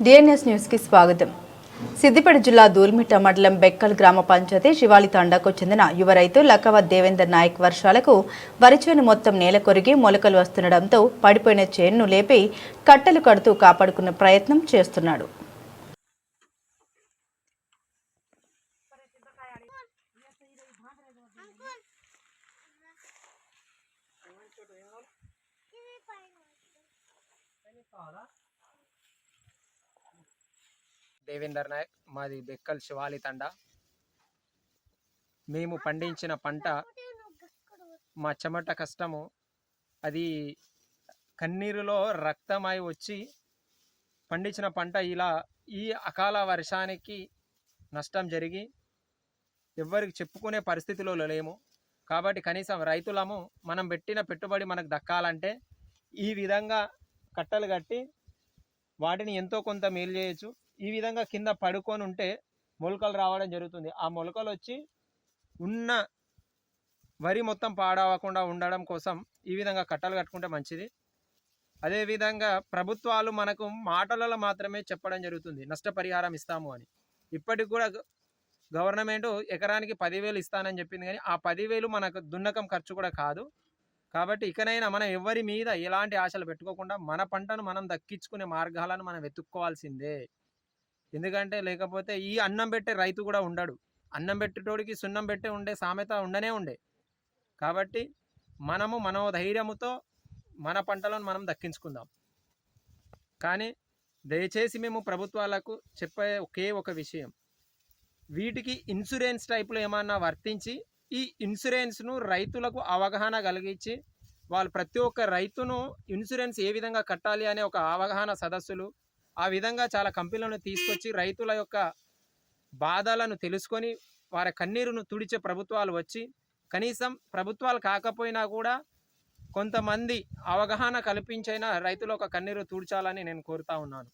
DNS news కి స్వాగతం. సిద్దిపేట జిల్లా దూల్మిట్ట మండలం బెక్కల్ గ్రామ పంచాయతీ శివాలి తండాకు చెందిన యువ రైతు లక్కవత్ దేవేందర్ నాయక్ వర్షాలకు వరిచేను మొత్తం నేల కొరిగి మొలకలు వస్తుండటంతో పడిపోయిన చేనును లేపి కట్టెలు కడుతూ కాపాడుకునే ప్రయత్నం చేస్తున్నాడు. దేవేందర్ నాయక్, మాది బెక్కల్ శివాలి తండా. మేము పండించిన పంట, మా చెమట కష్టము అది కన్నీరులో రక్తమై వచ్చి పండించిన పంట ఇలా ఈ అకాల వర్షానికి నష్టం జరిగి ఎవ్వరికి చెప్పుకునే పరిస్థితిలో లేము. కాబట్టి కనీసం రైతులము మనం పెట్టిన పెట్టుబడి మనకు దక్కాలంటే ఈ విధంగా కట్టలు కట్టి వాటిని ఎంతో కొంత మేలు చేయొచ్చు. ఈ విధంగా కింద పడుకొని ఉంటే మొలకలు రావడం జరుగుతుంది. ఆ మొలకలు వచ్చి ఉన్న వరి మొత్తం పాడవకుండా ఉండడం కోసం ఈ విధంగా కట్టలు కట్టుకుంటే మంచిది. అదేవిధంగా ప్రభుత్వాలు మనకు మాటలలో మాత్రమే చెప్పడం జరుగుతుంది నష్టపరిహారం ఇస్తాము అని. ఇప్పటికి కూడా గవర్నమెంట్ ఎకరానికి 10,000 ఇస్తానని చెప్పింది, కానీ ఆ 10,000 మనకు దున్నకం ఖర్చు కూడా కాదు. కాబట్టి ఇకనైనా మనం ఎవరి మీద ఎలాంటి ఆశలు పెట్టుకోకుండా మన పంటను మనం దక్కించుకునే మార్గాలను మనం వెతుక్కోవాల్సిందే. ఎందుకంటే లేకపోతే ఈ అన్నం పెట్టే రైతు కూడా ఉండడు. అన్నం పెట్టేటోడికి సున్నం పెట్టే ఉండే సామెత ఉండనే ఉండే. కాబట్టి మనము మనోధైర్యముతో మన పంటలను మనం దక్కించుకుందాం. కానీ దయచేసి మేము ప్రభుత్వాలకు చెప్పే ఒకే ఒక విషయం, వీటికి ఇన్సూరెన్స్ టైపులో ఏమన్నా వర్తించి ఈ ఇన్సూరెన్స్ను రైతులకు అవగాహన కలిగించి వాళ్ళు ప్రతి ఒక్క రైతును ఇన్సూరెన్స్ ఏ విధంగా కట్టాలి అనే ఒక అవగాహన సదస్సులు, ఆ విధంగా చాలా కంపెనీలను తీసుకొచ్చి రైతుల యొక్క బాధలను తెలుసుకొని వారి కన్నీరును తుడిచే ప్రభుత్వాలు వచ్చి, కనీసం ప్రభుత్వాలు కాకపోయినా కూడా కొంతమంది అవగాహన కల్పించైనా రైతుల యొక్క కన్నీరు తుడిచాలని నేను కోరుతా ఉన్నాను.